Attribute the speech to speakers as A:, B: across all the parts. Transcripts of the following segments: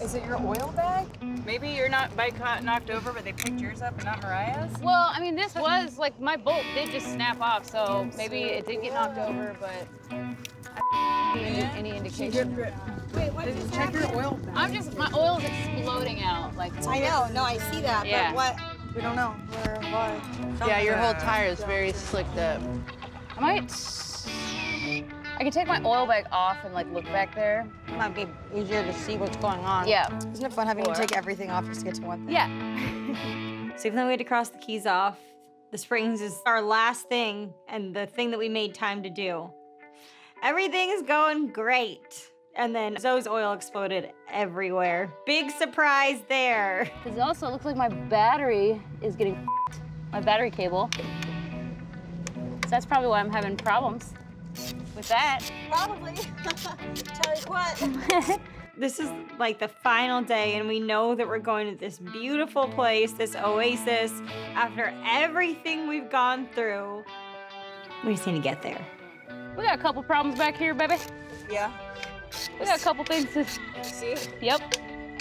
A: Is it your oil bag? Maybe your bike got knocked over, but they picked yours up and not Mariah's?
B: Well, I mean, this was, like, my bolt did just snap off, so maybe it did get knocked over, but I don't any indication.
A: Wait, what is check your oil bag.
B: My oil's exploding out. Like,
C: I know, no, I see that,
B: Yeah.
C: but what? We don't know where, why.
D: Yeah, your whole tire is very slicked up.
B: I can take my oil bag off and, like, look back there.
C: It might be easier to see what's going on.
B: Yeah.
C: Isn't it fun having to take everything off just to get to one thing?
B: Yeah.
E: So even though we had to cross the keys off, the springs is our last thing and the thing that we made time to do. Everything is going great. And then Zoe's oil exploded everywhere. Big surprise there.
B: Because it also looks like my battery is getting my battery cable. So that's probably why I'm having problems with that.
C: Probably. Tell you what.
E: This is like the final day, and we know that we're going to this beautiful place, this oasis. After everything we've gone through, we just need to get there.
B: We got a couple problems back here, baby.
A: Yeah.
B: We got a couple things to...
A: See it?
B: Yep.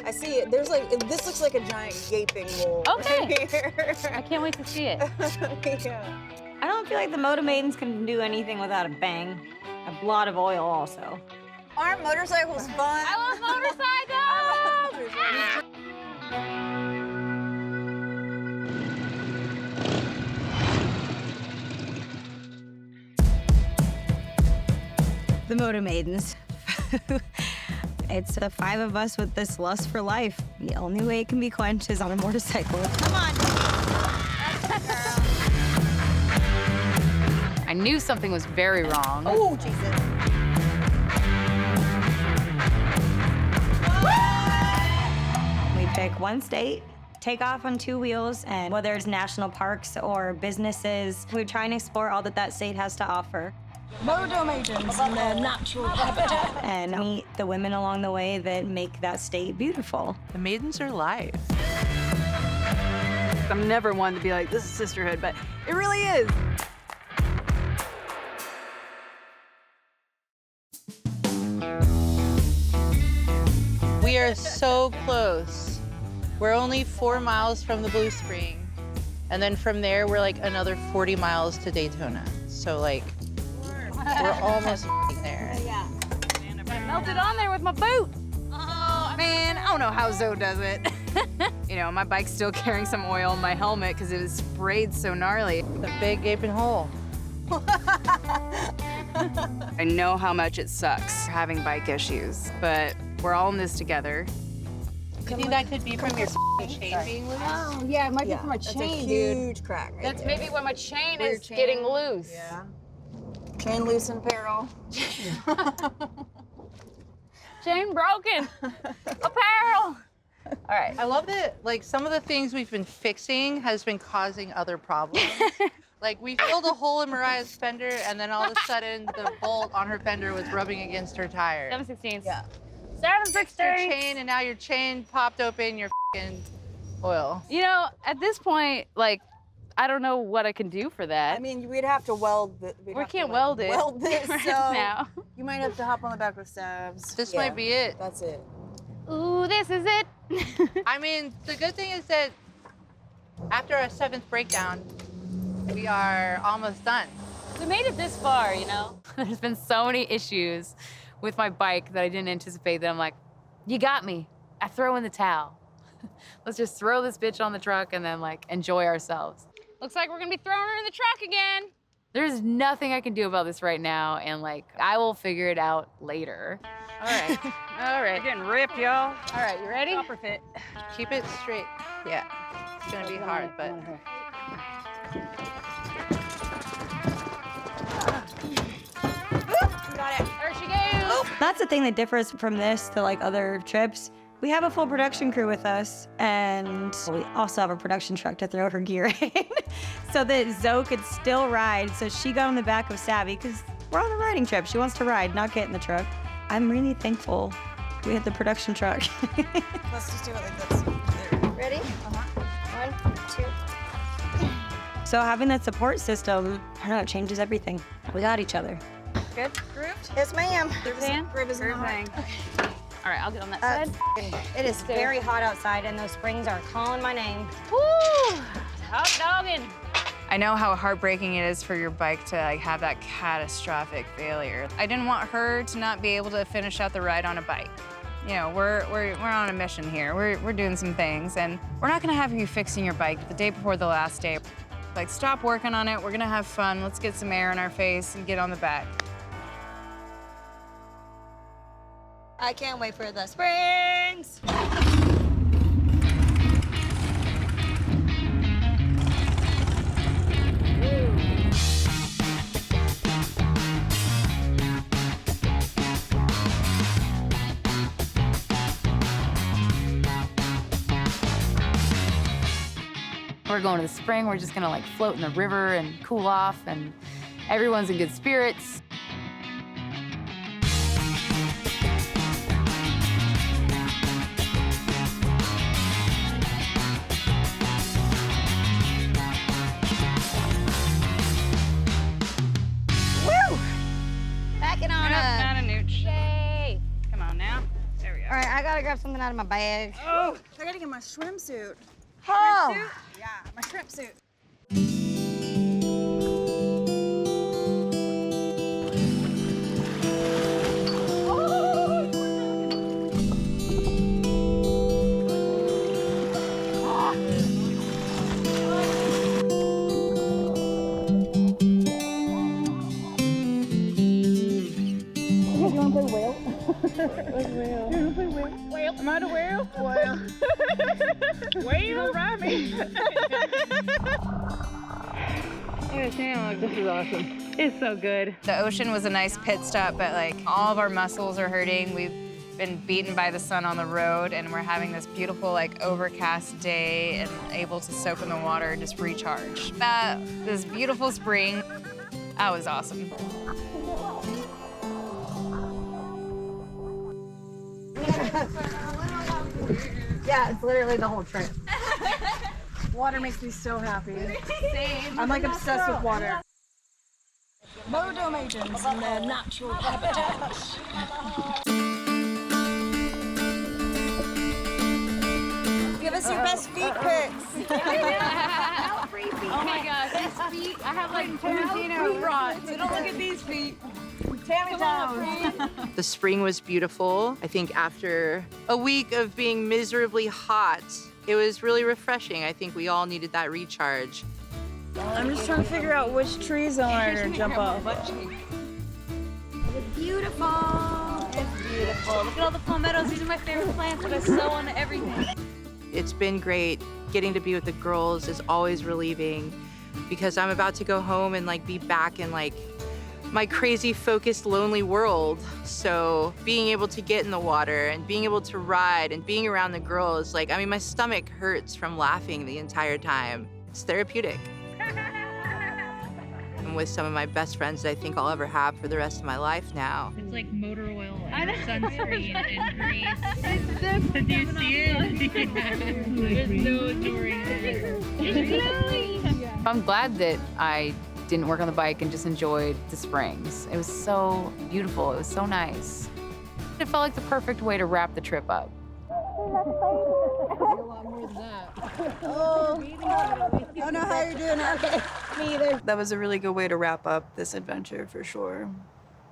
A: I see it. There's like, this looks like a giant gaping hole.
B: Okay.
A: Right here.
B: I can't wait to see it.
A: Yeah.
E: I don't feel like the Moto Maidens can do anything without a bang. A lot of oil also.
C: Aren't motorcycles fun?
B: I love motorcycles!
E: The Moto Maidens. It's the 5 of us with this lust for life. The only way it can be quenched is on a motorcycle. Come on.
B: I knew something was very wrong.
C: Oh, Jesus.
E: We pick one state, take off on 2 wheels, and whether it's national parks or businesses, we try and explore all that that state has to offer.
C: Moto Maidens in their natural habitat.
E: And meet the women along the way that make that state beautiful.
D: The maidens are live.
A: I'm never one to be like, this is sisterhood, but it really is.
D: We are so close. We're only 4 miles from the Blue Spring. And then from there, we're like another 40 miles to Daytona. So like, we're almost there.
C: Yeah.
B: Melted on there with my boot.
A: Oh, man, I don't know how Zoe does it. You know, my bike's still carrying some oil in my helmet because it was sprayed so gnarly.
D: The big gaping hole.
A: I know how much it sucks having bike issues, but we're all in this together.
D: You think that could be from your chain being loose?
B: Oh, yeah, it might be from my
C: That's
B: chain,
C: a
B: dude.
C: huge crack right
B: That's
C: there.
B: maybe when my chain
C: Where your
B: is
C: chain-
B: getting loose.
C: Yeah. Chain loose in peril.
B: Chain broken. Apparel. All right.
D: I love that, like, some of the things we've been fixing has been causing other problems. Like, we filled a hole in Mariah's fender, and then all of a sudden, the bolt on her fender was rubbing against her tire.
B: 7/16.
C: Yeah.
B: 7/16.
D: Your chain, and now your chain popped open your f***ing oil.
B: You know, at this point, like, I don't know what I can do for that.
C: I mean, we'd have to weld it.
B: We can't weld it.
C: Weld this,
B: right
C: so
B: now.
C: you might have to hop on the back with stabs.
D: This might be it.
C: That's it.
B: Ooh, this is it.
D: I mean, the good thing is that after our 7th breakdown, we are almost done.
B: We made it this far, you know? There's been so many issues with my bike that I didn't anticipate that I'm like, you got me. I throw in the towel. Let's just throw this bitch on the truck and then like enjoy ourselves. Looks like we're gonna be throwing her in the truck again. There's nothing I can do about this right now, and like, I will figure it out later. All right, all right.
A: You're getting ripped, y'all.
B: All right, you ready?
A: Copper fit.
D: Keep it straight. Yeah, it's gonna be hard, but.
C: Got it.
B: There she goes.
E: That's the thing that differs from this to like other trips. We have a full production crew with us, and we also have a production truck to throw her gear in so that Zoe could still ride. So she got on the back of Savvy because we're on a riding trip. She wants to ride, not get in the truck. I'm really thankful we had the production truck.
C: Let's just do it like this. Ready? Uh-huh. 1, 2.
E: So having that support system, I don't know, it changes everything. We got each other.
A: Good? Grooved?
C: Yes, ma'am.
B: Dan?
C: Rib is
A: Groove
C: not.
A: thing.
B: All right, I'll get on that side.
C: It is very hot outside, and those springs are calling my name.
B: Woo! Hot dogging.
A: I know how heartbreaking it is for your bike to like have that catastrophic failure. I didn't want her to not be able to finish out the ride on a bike. You know, we're on a mission here. We're doing some things, and we're not gonna have you fixing your bike the day before the last day. Like, stop working on it. We're gonna have fun. Let's get some air in our face and get on the back.
C: I can't wait for the springs.
B: We're going to the spring. We're just gonna like float in the river and cool off, and everyone's in good spirits.
C: Woo! Backing on up.
A: Not a nooch.
B: Yay!
A: Come on now. There we go.
C: All right, I gotta grab something out of my bag.
F: Oh, I gotta get my swimsuit.
C: Oh.
F: Yeah, my shrimp suit. Am I the whale? Whale. Whale, ride me. This is awesome. It's so good.
A: The ocean was a nice pit stop, but like all of our muscles are hurting. We've been beaten by the sun on the road, and we're having this beautiful like overcast day and able to soak in the water and just recharge. This beautiful spring, that was awesome.
C: Yeah, it's literally the whole trip.
F: Water makes me so happy. Same. I'm like obsessed with water. Moto Maidens in their natural habitat. Give us your best feet pics.
B: Oh my gosh, these feet! I have like Tarantino rods.
F: So don't look at these feet. Tammy down.
D: The spring was beautiful. I think after a week of being miserably hot, it was really refreshing. I think we all needed that recharge.
F: I'm just trying to figure out which trees I want her to jump off.
C: Beautiful.
B: It's beautiful. Look at all the palmettos. These are my favorite plants that I sew onto everything.
D: It's been great. Getting to be with the girls is always relieving because I'm about to go home and like be back in like my crazy, focused, lonely world. So being able to get in the water and being able to ride and being around the girls, like, I mean, my stomach hurts from laughing the entire time. It's therapeutic. I'm with some of my best friends that I think I'll ever have for the rest of my life now.
G: It's like motor oil and sunscreen and grease. Did you see it? There's no ignoring it.
B: I'm glad that I didn't work on the bike and just enjoyed the springs. It was so beautiful. It was so nice. It felt like the perfect way to wrap the trip up.
F: I don't know how you're doing it. Okay. Me either.
H: That was a really good way to wrap up this adventure for sure.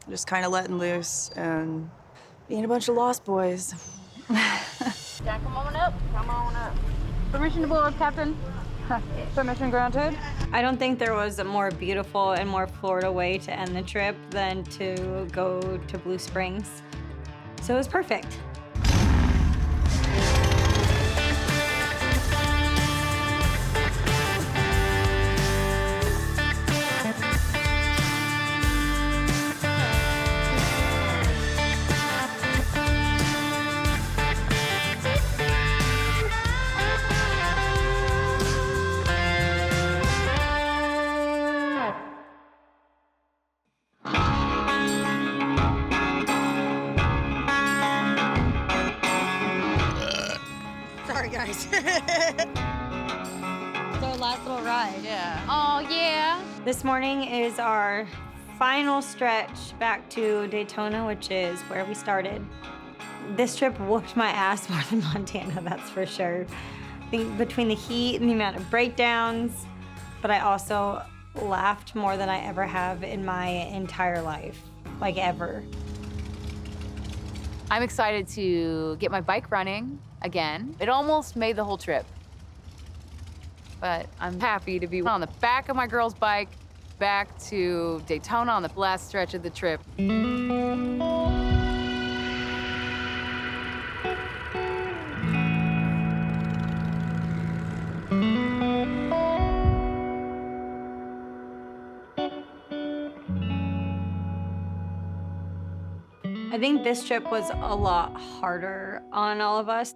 H: Just kind of letting loose and being a bunch of lost boys.
B: Jack, come on up. Come on up. Permission to board, Captain. Permission granted.
E: I don't think there was a more beautiful and more Florida way to end the trip than to go to Blue Springs. So it was perfect.
C: Sorry, guys. It's our last little ride.
D: Yeah.
B: Oh, yeah.
E: This morning is our final stretch back to Daytona, which is where we started. This trip whooped my ass more than Montana, that's for sure. I think between the heat and the amount of breakdowns, but I also laughed more than I ever have in my entire life, like ever.
B: I'm excited to get my bike running again. It almost made the whole trip. But I'm happy to be on the back of my girl's bike back to Daytona on the last stretch of the trip.
E: I think this trip was a lot harder on all of us.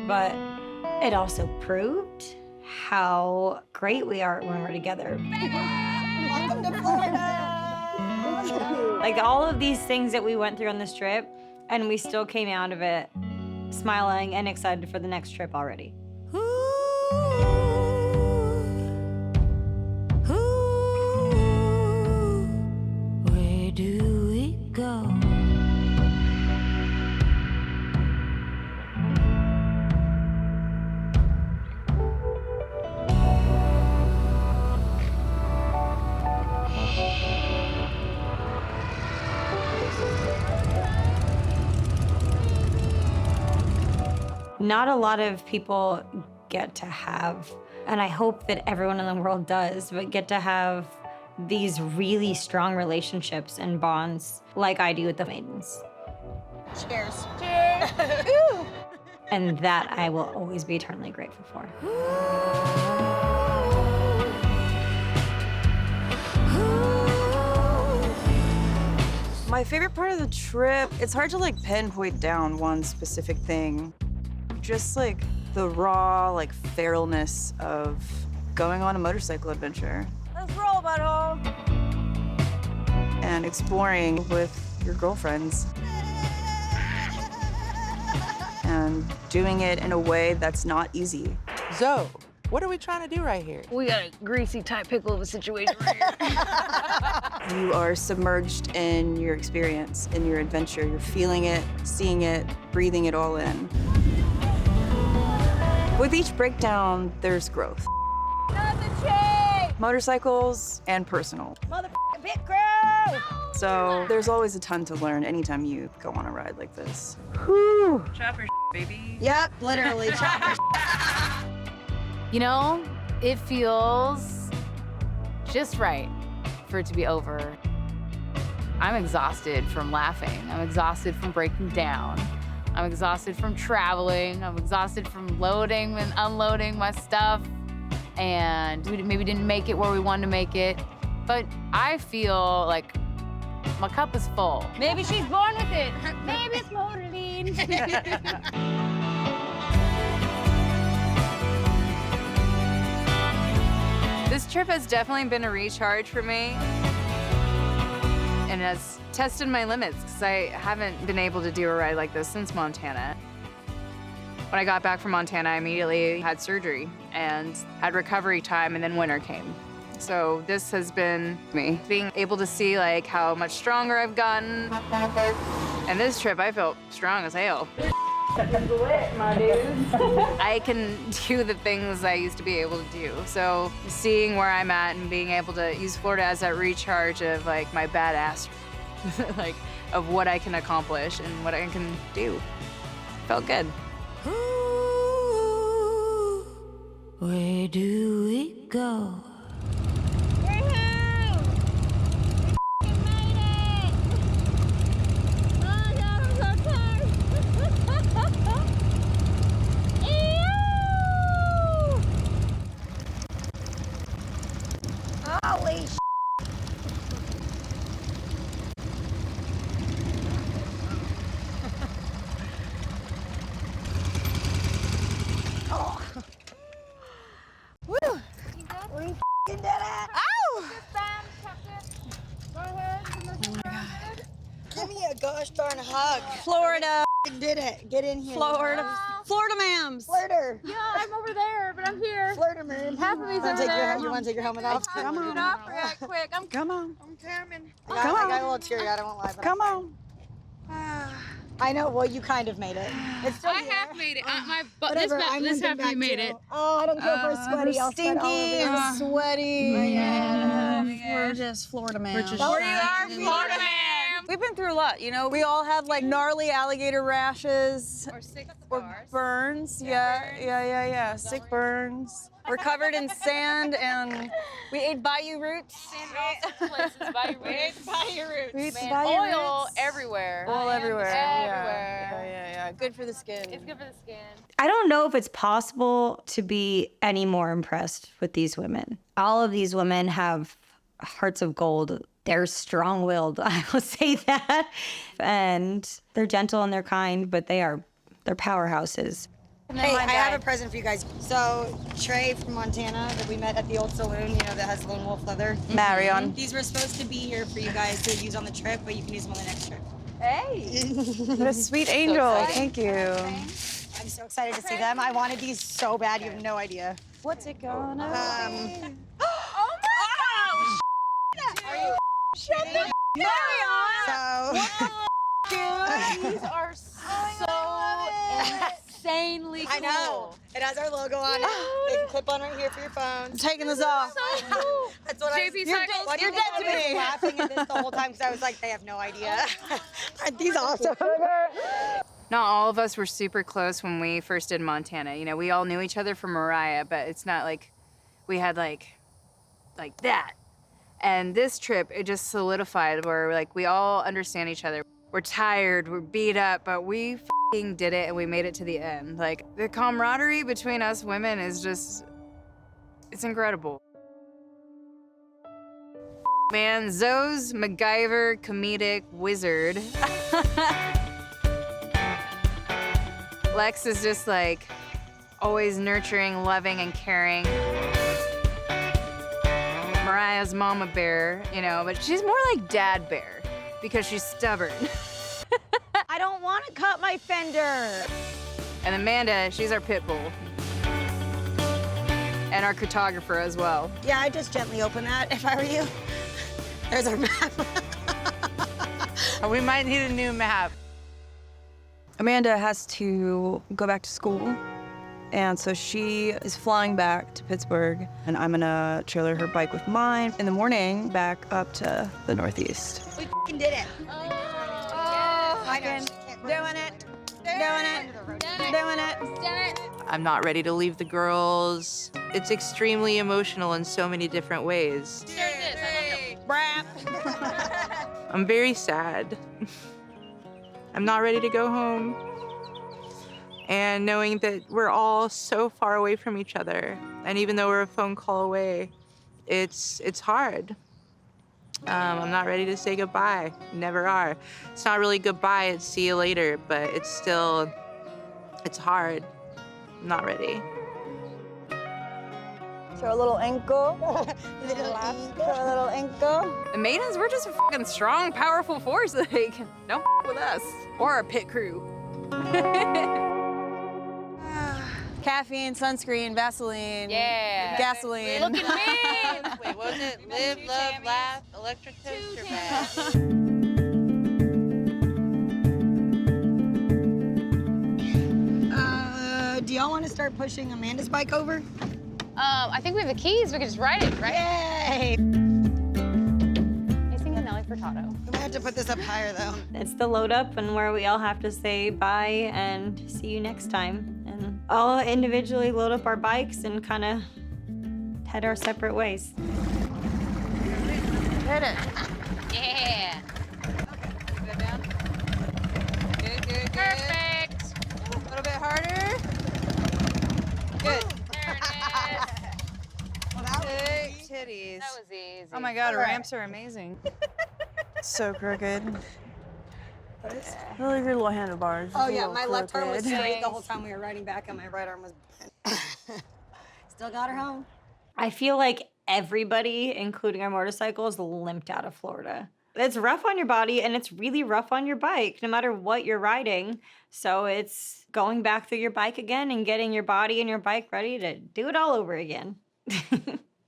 E: But it also proved how great we are when we're together.
F: Welcome to Florida!
E: Like all of these things that we went through on this trip, and we still came out of it smiling and excited for the next trip already.
I: Where do we go?
E: Not a lot of people get to have, and I hope that everyone in the world does, but get to have these really strong relationships and bonds like I do with the Maidens.
F: Cheers.
E: And that I will always be eternally grateful for.
H: My favorite part of the trip, it's hard to like pinpoint down one specific thing. Just like the raw, like feralness of going on a motorcycle adventure.
F: Let's roll, butthole.
H: And exploring with your girlfriends. And doing it in a way that's not easy.
D: Zoe, what are we trying to do right here?
A: We got a greasy tight pickle of a situation right here.
H: You are submerged in your experience, in your adventure. You're feeling it, seeing it, breathing it all in. With each breakdown, there's growth. Motorcycles and personal.
F: Motherfucking pit crew!
H: So there's always a ton to learn anytime you go on a ride like this.
A: Chopper baby.
F: Yep, literally. Chopper.
B: You know, it feels just right for it to be over. I'm exhausted from laughing. I'm exhausted from breaking down. I'm exhausted from traveling. I'm exhausted from loading and unloading my stuff. And we maybe didn't make it where we wanted to make it. But I feel like my cup is full.
A: Maybe she's born with it. Maybe it's motorline. This trip has definitely been a recharge for me and has tested my limits because I haven't been able to do a ride like this since Montana. When I got back from Montana, I immediately had surgery and had recovery time, and then winter came. So this has been me being able to see like how much stronger I've gotten. And this trip, I felt strong as hell. I can do the things I used to be able to do. So seeing where I'm at and being able to use Florida as that recharge of like my badass, like of what I can accomplish and what I can do. Felt good.
I: Ooh, where do we go?
F: Holy sh**. Oh. Woo! We f***ing did it! Ow! Give me a gosh darn hug. Florida f***ing did it. Get in here. Florida. Florida mams.
C: Flirter.
B: Yeah, I'm over there, but I'm here.
C: Flirter man.
B: Half of me's over there.
C: You want to take your helmet off?
F: Come on.
B: Right quick. I'm
F: Come on.
B: coming.
C: I got a little teary-eyed, I won't lie. But
F: Come on.
C: I know, well, you kind of made it. It's still
B: I
C: here.
B: have made it. My butt.
C: Whatever, I'm
B: This
C: limping
B: half of me
C: back
B: made
C: too.
B: it.
C: Oh, I don't care if we're sweaty. I'll sweat all over
F: Stinky
C: you.
F: and sweaty.
H: We're just Florida man.
B: Where you are, Florida man.
H: We've been through a lot, you know. We all have like gnarly alligator rashes
B: Or 6
H: or
B: bars.
H: burns. Yeah. Sick burns. We're covered in sand and we ate bayou roots.
B: Places by your roots.
H: We ate
B: Man,
H: bayou
B: oil
H: roots.
B: everywhere.
H: Oil everywhere.
B: Everywhere.
H: Yeah. Good for the skin.
B: It's good for the skin.
E: I don't know if it's possible to be any more impressed with these women. All of these women have hearts of gold. They're strong-willed, I will say that. And they're gentle and they're kind, but they're powerhouses.
C: Hey, I have a present for you guys. So, Trey from Montana that we met at the old saloon, you know, that has lone wolf leather.
H: Marion.
C: These were supposed to be here for you guys to use on the trip, but you can use them on the next trip.
H: What a sweet angel. Thank you.
C: I'm so excited to see them. I wanted these so bad, you have no idea.
H: What's it gonna
C: So,
B: These are so insanely cool.
C: I know. It has our logo on it. They can clip on right here for your phone.
H: taking this off?
B: So cool.
C: That's what
B: JP
C: you're
B: Cycles.
C: dead.
H: You're dead to me.
C: Laughing at this the whole time because I was like, they have no idea. Aren't these awesome?
A: Not all of us were super close when we first did Montana. You know, we all knew each other from Mariah, but it's not like we had like that. And this trip, it just solidified where like we all understand each other. We're tired, we're beat up, but we f***ing did it and we made it to the end. Like the camaraderie between us women is just, it's incredible. Man, Zoe's MacGyver comedic wizard. Lex is just like always nurturing, loving, and caring. Mariah's mama bear, you know, but she's more like dad bear because she's stubborn.
F: I don't want to cut my fender.
A: And Amanda, she's our pit bull. And our cartographer as well.
C: Yeah, I'd just gently open that if I were you. There's our map.
H: We might need a new map. Amanda has to go back to school, and so she is flying back to Pittsburgh, and I'm gonna trailer her bike with mine in the morning back up to the Northeast.
C: We f***ing did it. I know.
H: Doing it. I'm not ready to leave the girls. It's extremely emotional in so many different ways. I'm very sad. I'm not ready to go home. And knowing that we're all so far away from each other, and even though we're a phone call away, it's hard. I'm not ready to say goodbye. Never are. It's not really goodbye, it's see you later, but it's hard. I'm not ready.
F: Show a little ankle. Show a little ankle.
A: The Maidens, we're just a fucking strong, powerful force. Like, don't with us. Or our pit crew.
H: Caffeine, sunscreen, Vaseline,
B: Yeah.
H: gasoline.
B: Look at me.
D: Wait, what was it? Live, love, laugh, electric toaster bag.
C: Do y'all want to start pushing Amanda's bike over?
B: I think we have the keys. We could just ride it, right?
C: Yay!
B: I think a Nelly Furtado.
C: I'm gonna have to put this up higher though.
E: It's the load up and where we all have to say bye and see you next time. And all individually load up our bikes and kind of head our separate ways.
H: Hit it.
B: Yeah.
H: Good.
B: Perfect.
H: A little bit harder. Good.
B: There it is.
C: Well, that
H: Big titties.
B: That was easy.
A: Oh my God, ramps are amazing.
H: So crooked. Really good little handlebars.
C: Oh yeah, my left arm was
H: crooked.
C: straight the whole time we were riding back, and my right arm was bent. Still got her home.
E: I feel like everybody, including our motorcycles, limped out of Florida. It's rough on your body and it's really rough on your bike, no matter what you're riding. So it's going back through your bike again and getting your body and your bike ready to do it all over again.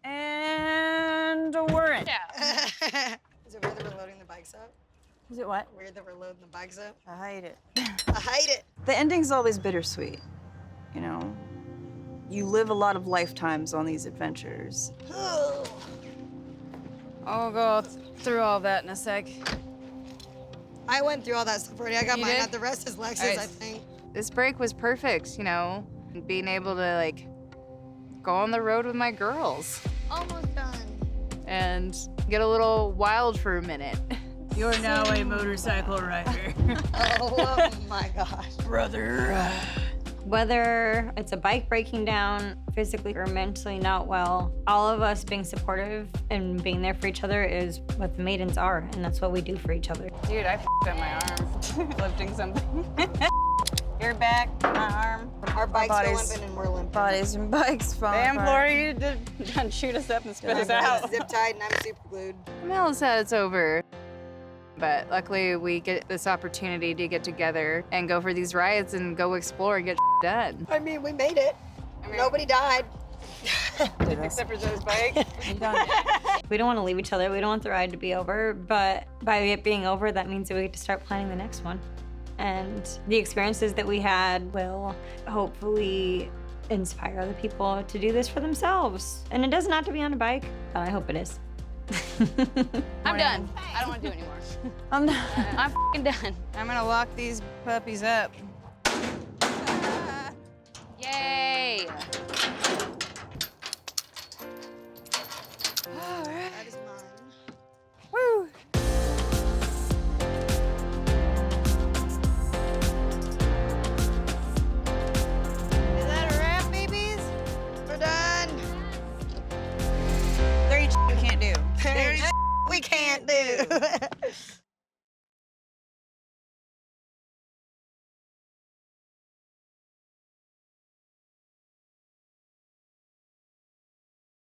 A: And we're in.
C: Is it weird that we're loading the bikes up?
F: Is it what?
C: Weird that we're loading the bikes up?
H: I hate it.
C: I hate it.
H: The ending's always bittersweet, you know? You live a lot of lifetimes on these adventures.
A: I'll go through all that in a sec.
C: I went through all that stuff already. I got
A: You
C: mine
A: did?
C: out. The rest is Lex's,
A: Alright.
C: I think.
A: This break was perfect, you know, being able to like go on the road with my girls
C: Almost done.
A: and get a little wild for a minute.
F: You're now a motorcycle rider.
C: Oh my gosh.
F: Brother.
E: Whether it's a bike breaking down physically or mentally not well, all of us being supportive and being there for each other is what the Maidens are, and that's what we do for each other.
A: Dude, I f***ed up my arm lifting something.
F: Your back, my arm.
C: Our bikes go
H: bodies-
C: limping and we're limping.
H: Bodies and bikes falling
F: Damn,
H: apart.
F: Flora, you did shoot us up and spit us out.
C: Zip tied and I'm super glued.
A: I'm hella sad it's over. But luckily we get this opportunity to get together and go for these rides and go explore and get done.
C: I mean, we made it. Nobody died.
A: Except for those bikes.
E: We don't want to leave each other. We don't want the ride to be over, but by it being over, that means that we get to start planning the next one. And the experiences that we had will hopefully inspire other people to do this for themselves. And it doesn't have to be on a bike, but I hope it is.
B: I'm done. I don't want to do anymore.
H: I'm not.
B: I'm f***ing done.
A: I'm gonna lock these puppies up.
B: Yay!
C: That is mine.
A: Woo!
C: Is that a wrap, babies? We're done.
H: There you we can't do.
C: There's we can't do.